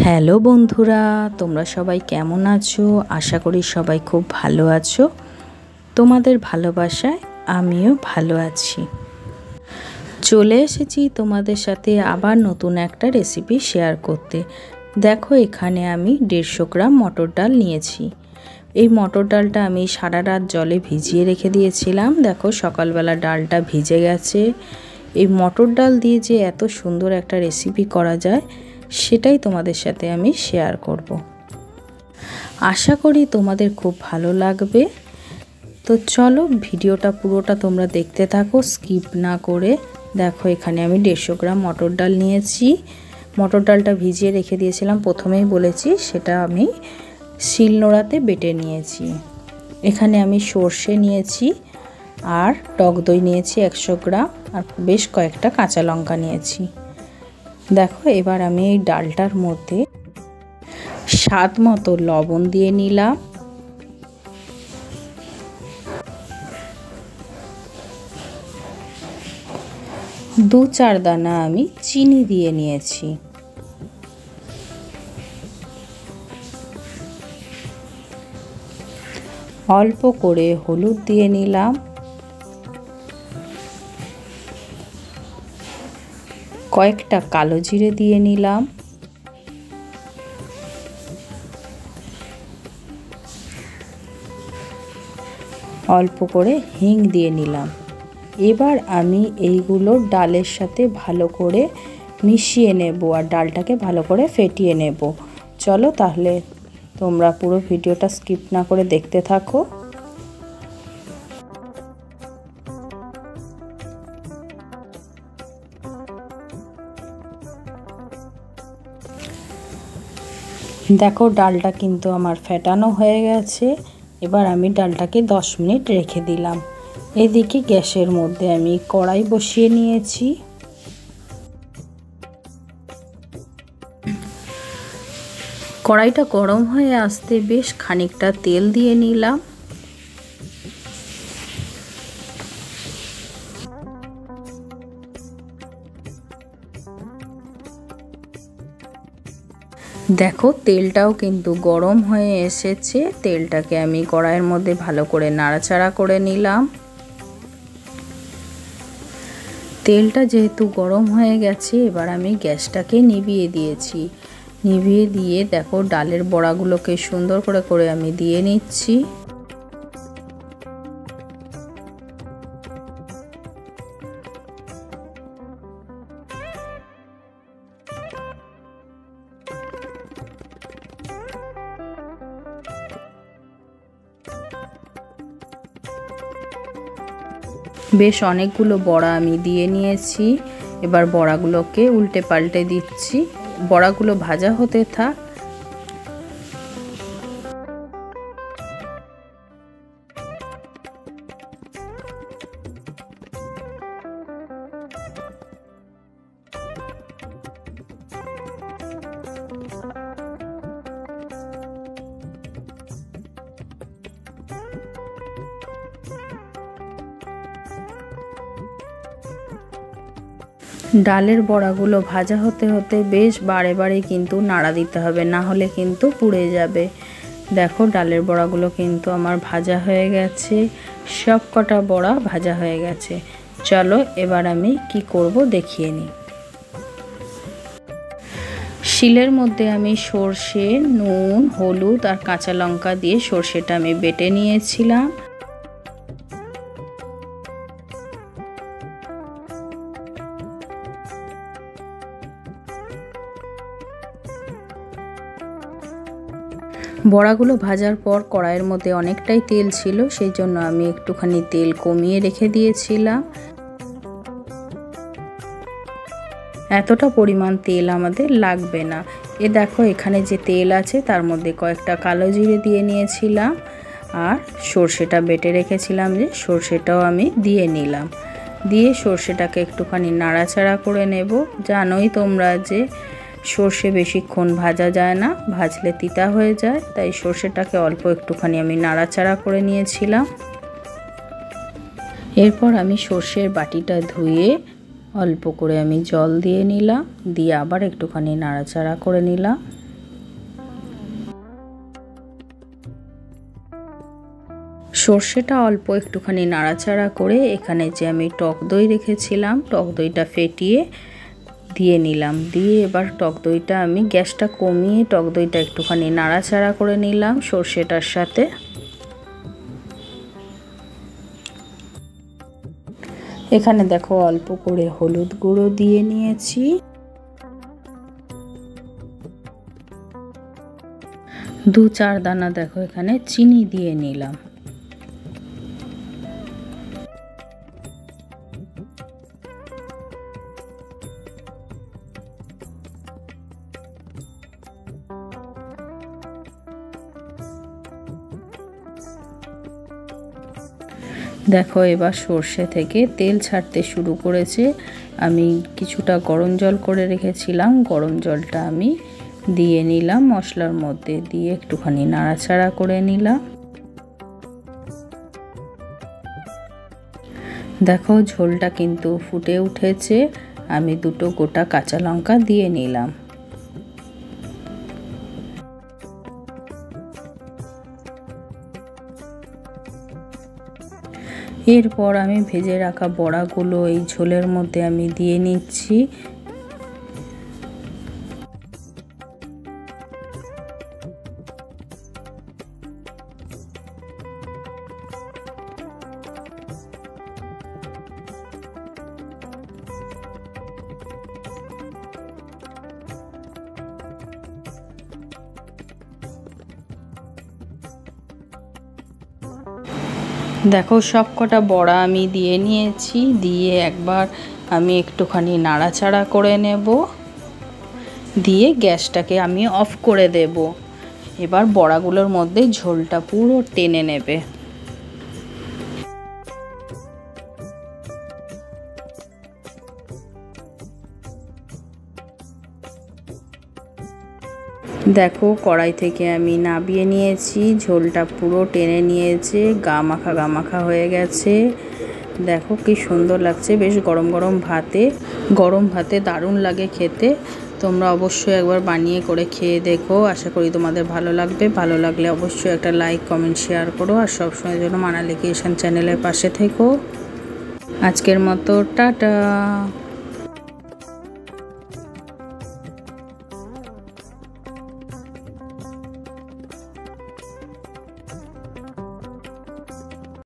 Hello বন্ধুরা, তোমরা সবাই কেমন আছো? আশা করি সবাই খুব ভালো আছো। তোমাদের ভালোবাসায় আমিও ভালো আছি। চলে এসেছি তোমাদের সাথে আবার নতুন একটা রেসিপি শেয়ার করতে। দেখো, এখানে আমি 150 গ্রাম মটর ডাল নিয়েছি। এই মটর ডালটা আমি সারা রাত জলে ভিজিয়ে রেখে দিয়েছিলাম। দেখো, সকালবেলা ডালটা ভিজে গেছে। এই মটর ডাল দিয়ে যে এত সুন্দর একটা রেসিপি করা যায় সেটাই তোমাদের সাথে আমি শেয়ার করব। আশা করি তোমাদের খুব ভালো লাগবে। তো চলো, ভিডিওটা পুরোটা তোমরা দেখতে থাকো, স্কিপ না করে। দেখো, এখানে আমি 150 গ্রাম মটর ডাল নিয়েছি। মটর ডালটা ভিজিয়ে রেখে দিয়েছিলাম, প্রথমেই বলেছি, সেটা আমি শিলনোড়াতে বেটে নিয়েছি। এখানে আমি সর্ষে নিয়েছি আর টক দই নিয়েছি 100 গ্রাম, আর বেশ কয়েকটা কাঁচা লঙ্কা নিয়েছি। দেখো, এবার আমি এই ডালটার মধ্যে স্বাদ মতো লবণ দিয়ে নিলাম। দু চার দানা আমি চিনি দিয়ে নিয়েছি। অল্প করে হলুদ দিয়ে নিলাম। কয়েকটা কালো জিরে দিয়ে নিলাম। অল্প করে হিং দিয়ে নিলাম। এবার আমি এইগুলো ডালের সাথে ভালো করে মিশিয়ে নেব আর ডালটাকে ভালো করে ফেটিয়ে নেব। চলো তাহলে তোমরা পুরো ভিডিওটা স্কিপ না করে দেখতে থাকো। দেখো, ডালটা কিন্তু আমার ফেটানো হয়ে গেছে। এবার আমি ডালটাকে 10 মিনিট রেখে দিলাম। এদিকে গ্যাসের মধ্যে আমি কড়াই বসিয়ে নিয়েছি। কড়াইটা গরম হয়ে আসতে বেশ খানিকটা তেল দিয়ে নিলাম। দেখো, তেলটাও কিন্তু গরম হয়ে এসেছে। তেলটাকে আমি কড়াইয়ের মধ্যে ভালো করে নাড়াচাড়া করে নিলাম। তেলটা যেহেতু গরম হয়ে গেছে, এবার আমি গ্যাসটাকে নিভিয়ে দিয়েছি। নিভিয়ে দিয়ে দেখো, ডালের বড়াগুলোকে সুন্দর করে আমি দিয়ে নিচ্ছি। বেশ অনেকগুলো বড়া আমি দিয়ে নিয়েছি। এবার বড়াগুলোকে উল্টে পাল্টে দিচ্ছি। বড়াগুলো ভাজা হতে থাক। ডালের বড়াগুলো ভাজা হতে হতে বেশ বারে বারে কিন্তু নাড়া দিতে হবে, না হলে কিন্তু পুড়ে যাবে। দেখো, ডালের বড়াগুলো কিন্তু আমার ভাজা হয়ে গেছে। সব কটা বড়া ভাজা হয়ে গেছে। চলো এবার আমি কি করব দেখিয়ে নিই। শিলের মধ্যে আমি সর্ষে, নুন, হলুদ আর কাঁচা লঙ্কা দিয়ে সর্ষেটা আমি বেটে নিয়েছিলাম। বড়াগুলো ভাজার পর কড়াইয়ের মধ্যে অনেকটাই তেল ছিল, সেই জন্য আমি একটুখানি তেল কমিয়ে রেখে দিয়েছিলাম। এতটা পরিমাণ তেল আমাদের লাগবে না। দেখো, এখানে যে তেল আছে তার মধ্যে কয়েকটা কালো জিরে দিয়ে নিয়েছিলাম, আর সর্ষেটা বেটে রেখেছিলাম যে সর্ষেটাও আমি দিয়ে নিলাম। দিয়ে সর্ষেটাকে একটুখানি নাড়াচাড়া করে নেব। জানোই তোমরা যে সর্ষে বেশিক্ষণ ভাজা যায় না, ভাজলে তিতা হয়ে যায়। তাই সর্ষেটাকে অল্প একটুখানি আমি নাড়াচাড়া করে নিয়েছিলাম। এরপর আমি সর্ষের বাটিটা ধুয়ে অল্প করে আমি জল দিয়ে নিলাম, দিয়ে আবার একটুখানি নাড়াচাড়া করে নিলাম। সর্ষেটা অল্প একটুখানি নাড়াচাড়া করে এখানে যে আমি টক দই রেখেছিলাম টক দইটা ফেটিয়ে দিয়ে নিলাম। দিয়ে এবার টক দইটা আমি গ্যাসটা কমিয়ে টক দইটা একটুখানি নাড়াচাড়া করে নিলাম সর্ষেটার সাথে। এখানে দেখো অল্প করে হলুদ গুঁড়ো দিয়ে নিয়েছি, 2-4 দানা দেখো এখানে চিনি দিয়ে নিলাম। দেখো এবার সর্ষে থেকে তেল ছাড়তে শুরু করেছে। আমি কিছুটা গরম জল করে রেখেছিলাম, গরম জলটা আমি দিয়ে নিলাম মশলার মধ্যে, দিয়ে একটুখানি নাড়াচাড়া করে নিলাম। দেখো ঝোলটা কিন্তু ফুটে উঠেছে। আমি 2টো গোটা কাঁচা লঙ্কা দিয়ে নিলাম। এরপর আমি ভেজে রাখা বড়াগুলো এই ঝোলের মধ্যে আমি দিয়ে নিচ্ছি। দেখো সব কটা বড়া আমি দিয়ে নিয়েছি, দিয়ে একবার আমি একটুখানি নাড়াচাড়া করে নেব, দিয়ে গ্যাসটাকে আমি অফ করে দেব। এবার বড়াগুলোর মধ্যে ঝোলটা পুরো টেনে নেবে। দেখো কড়াই থেকে আমি নাবিয়ে নিয়েছি, ঝোলটা পুরো টেনে নিয়েছে, গা মাখা হয়ে গেছে। দেখো কি সুন্দর লাগছে, বেশ গরম ভাতে দারুণ লাগে খেতে। তোমরা অবশ্যই একবার বানিয়ে করে খেয়ে দেখো, আশা করি তোমাদের ভালো লাগবে। ভালো লাগলে অবশ্যই একটা লাইক কমেন্ট শেয়ার করো, আর সবসময়ের জন্য মানালি ক্রিয়েশন চ্যানেলের পাশে থেকো। আজকের মতো টাটা।